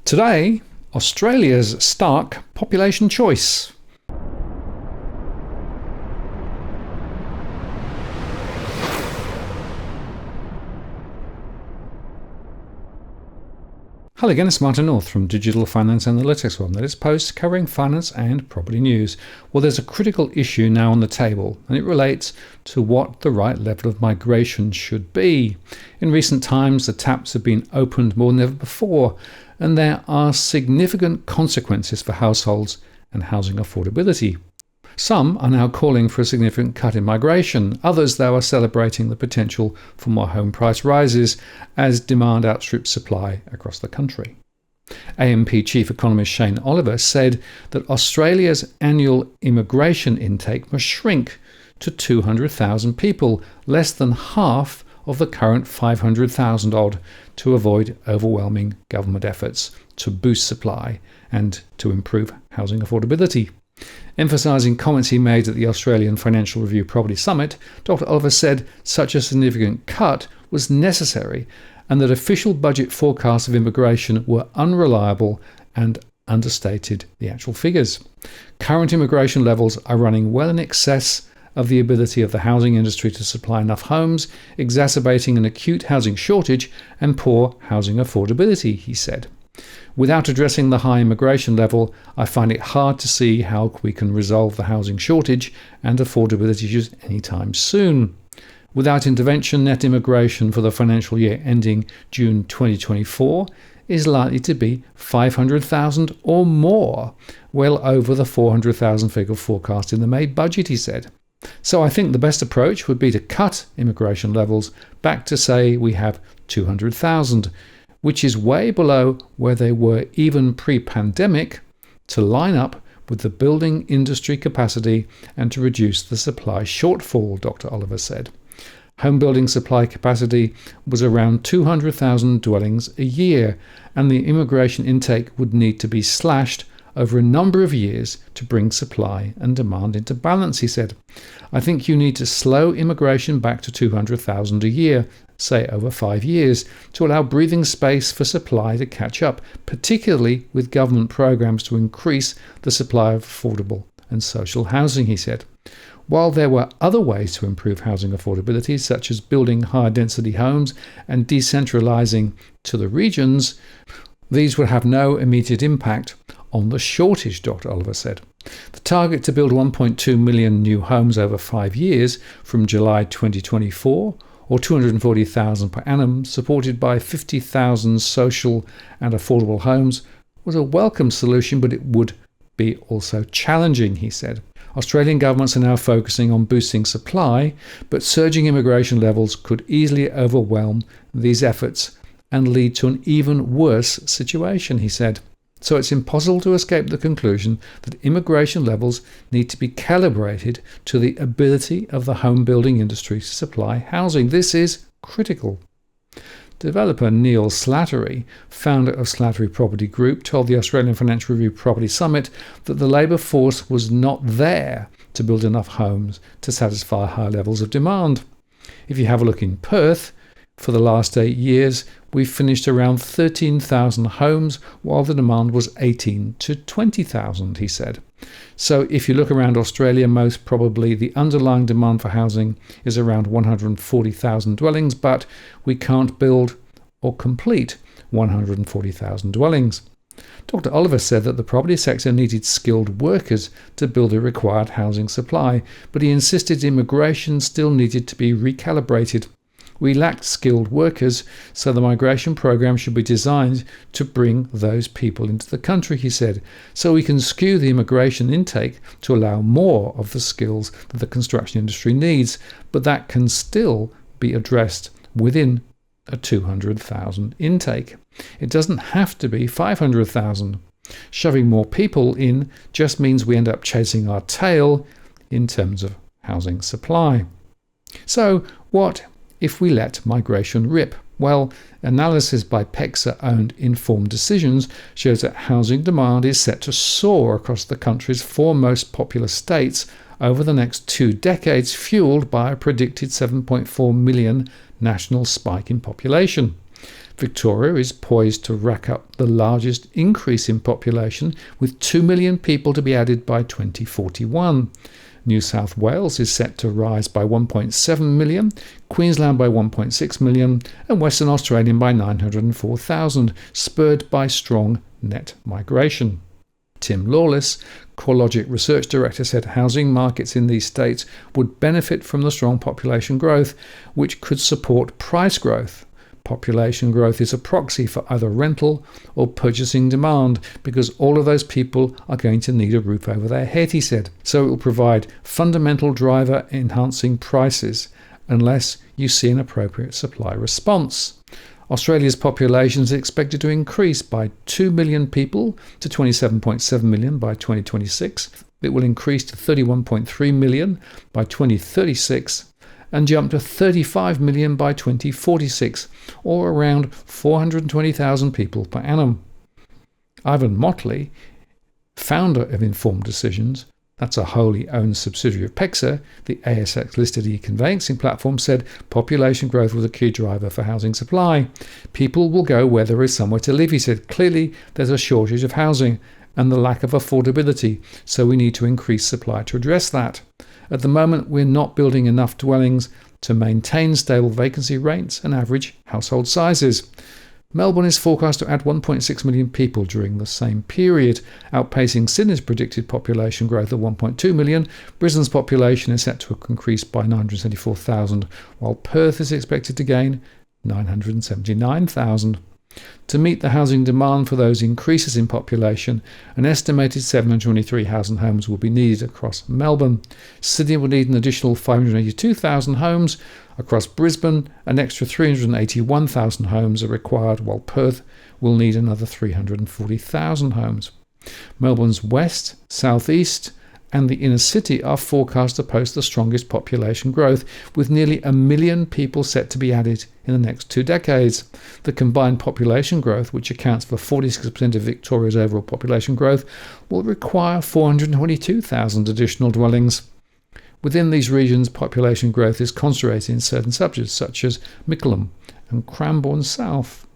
Today, Australia's stark population choice. Hello again, it's Martin North from Digital Finance Analytics, one that is posts covering finance and property news. Well, there's a critical issue now on the table, and it relates to what the right level of migration should be. In recent times, the taps have been opened more than ever before, and there are significant consequences for households and housing affordability. Some are now calling for a significant cut in migration. Others, though, are celebrating the potential for more home price rises as demand outstrips supply across the country. AMP Chief Economist Shane Oliver said that Australia's annual immigration intake must shrink to 200,000 people, less than half of the current 500,000 odd, to avoid overwhelming government efforts to boost supply and to improve housing affordability. Emphasising comments he made at the Australian Financial Review Property Summit, Dr. Oliver said such a significant cut was necessary and that official budget forecasts of immigration were unreliable and understated the actual figures. Current immigration levels are running well in excess of the ability of the housing industry to supply enough homes, exacerbating an acute housing shortage and poor housing affordability, he said. Without addressing the high immigration level, I find it hard to see how we can resolve the housing shortage and affordability issues anytime soon. Without intervention, net immigration for the financial year ending June 2024 is likely to be 500,000 or more, well over the 400,000 figure forecast in the May budget, he said. So I think the best approach would be to cut immigration levels back to, say, we have 200,000, which is way below where they were even pre-pandemic, to line up with the building industry capacity and to reduce the supply shortfall, Dr. Oliver said. Home building supply capacity was around 200,000 dwellings a year, and the immigration intake would need to be slashed over a number of years to bring supply and demand into balance, he said. I think you need to slow immigration back to 200,000 a year, say over 5 years, to allow breathing space for supply to catch up, particularly with government programs to increase the supply of affordable and social housing, he said. While there were other ways to improve housing affordability, such as building higher density homes and decentralising to the regions, these would have no immediate impact on the shortage, Dr. Oliver said. The target to build 1.2 million new homes over 5 years from July 2024, or 240,000 per annum, supported by 50,000 social and affordable homes, was a welcome solution, but it would be also challenging, he said. Australian governments are now focusing on boosting supply, but surging immigration levels could easily overwhelm these efforts and lead to an even worse situation, he said. So it's impossible to escape the conclusion that immigration levels need to be calibrated to the ability of the home building industry to supply housing. This is critical. Developer Neil Slattery, founder of Slattery Property Group, told the Australian Financial Review Property Summit that the labour force was not there to build enough homes to satisfy high levels of demand. If you have a look in Perth, for the last 8 years, we've finished around 13,000 homes, while the demand was 18 to 20,000, he said. So if you look around Australia, most probably the underlying demand for housing is around 140,000 dwellings, but we can't build or complete 140,000 dwellings. Dr. Oliver said that the property sector needed skilled workers to build the required housing supply, but he insisted immigration still needed to be recalibrated. We lacked skilled workers, so the migration program should be designed to bring those people into the country, he said, so we can skew the immigration intake to allow more of the skills that the construction industry needs, but that can still be addressed within a 200,000 intake. It doesn't have to be 500,000. Shoving more people in just means we end up chasing our tail in terms of housing supply. So what if we let migration rip? Well, analysis by PEXA-owned Informed Decisions shows that housing demand is set to soar across the country's 4 most populous states over the next 2 decades, fueled by a predicted 7.4 million national spike in population. Victoria is poised to rack up the largest increase in population, with 2 million people to be added by 2041. New South Wales is set to rise by 1.7 million, Queensland by 1.6 million, and Western Australia by 904,000, spurred by strong net migration. Tim Lawless, CoreLogic Research Director, said housing markets in these states would benefit from the strong population growth, which could support price growth. Population growth is a proxy for either rental or purchasing demand, because all of those people are going to need a roof over their head, he said. So it will provide fundamental driver enhancing prices unless you see an appropriate supply response. Australia's population is expected to increase by 2 million people to 27.7 million by 2026. It will increase to 31.3 million by 2036 and jump to 35 million by 2046, or around 420,000 people per annum. Ivan Motley, founder of Informed Decisions, that's a wholly owned subsidiary of PEXA, the ASX-listed e-conveyancing platform, said population growth was a key driver for housing supply. People will go where there is somewhere to live, he said. Clearly, there's a shortage of housing and the lack of affordability, so we need to increase supply to address that. At the moment, we're not building enough dwellings to maintain stable vacancy rates and average household sizes. Melbourne is forecast to add 1.6 million people during the same period, outpacing Sydney's predicted population growth of 1.2 million. Brisbane's population is set to increase by 974,000, while Perth is expected to gain 979,000. To meet the housing demand for those increases in population, an estimated 723,000 homes will be needed across Melbourne. Sydney will need an additional 582,000 homes. Across Brisbane, an extra 381,000 homes are required, while Perth will need another 340,000 homes. Melbourne's west, southeast, and the inner city are forecast to post the strongest population growth, with nearly 1 million people set to be added in the next 2 decades. The combined population growth, which accounts for 46% of Victoria's overall population growth, will require 422,000 additional dwellings. Within these regions, population growth is concentrated in certain suburbs, such as Mickleham and Cranbourne South.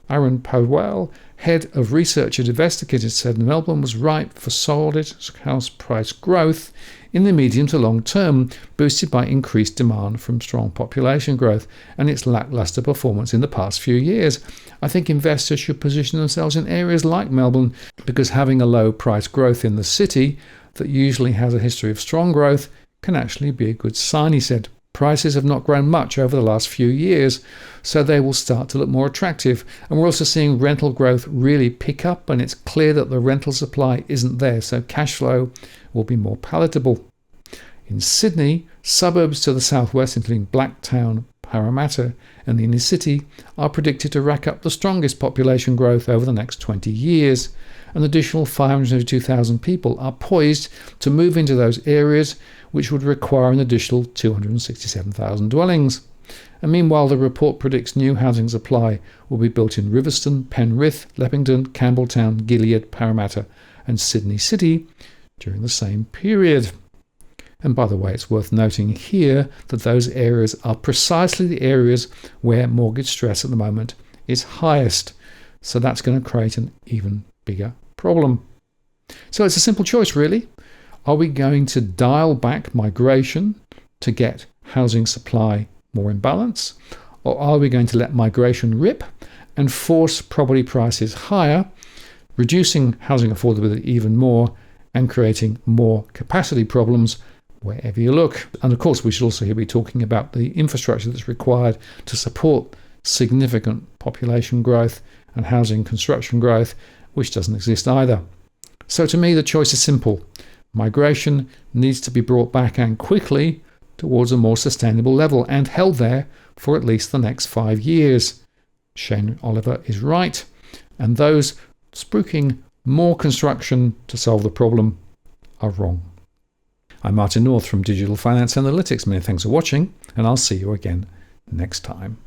Aaron Powell, head of research at Investigated, said Melbourne was ripe for solid house price growth in the medium to long term, boosted by increased demand from strong population growth and its lackluster performance in the past few years. I think investors should position themselves in areas like Melbourne, because having a low price growth in the city that usually has a history of strong growth can actually be a good sign, he said. Prices have not grown much over the last few years, so they will start to look more attractive. And we're also seeing rental growth really pick up, and it's clear that the rental supply isn't there, so cash flow will be more palatable. In Sydney, suburbs to the southwest, including Blacktown, Parramatta, and the inner city, are predicted to rack up the strongest population growth over the next 20 years. An additional 572,000 people are poised to move into those areas, which would require an additional 267,000 dwellings. And meanwhile, the report predicts new housing supply will be built in Riverstone, Penrith, Leppington, Campbelltown, Gilead, Parramatta and Sydney City during the same period. And by the way, it's worth noting here that those areas are precisely the areas where mortgage stress at the moment is highest. So that's going to create an even bigger problem. So it's a simple choice, really. Are we going to dial back migration to get housing supply more in balance? Or are we going to let migration rip and force property prices higher, reducing housing affordability even more and creating more capacity problems wherever you look? And of course, we should also here be talking about the infrastructure that's required to support significant population growth and housing construction growth, which doesn't exist either. So to me, the choice is simple. Migration needs to be brought back, and quickly, towards a more sustainable level and held there for at least the next 5 years. Shane Oliver is right, and those spruiking more construction to solve the problem are wrong. I'm Martin North from Digital Finance Analytics. Many thanks for watching, and I'll see you again next time.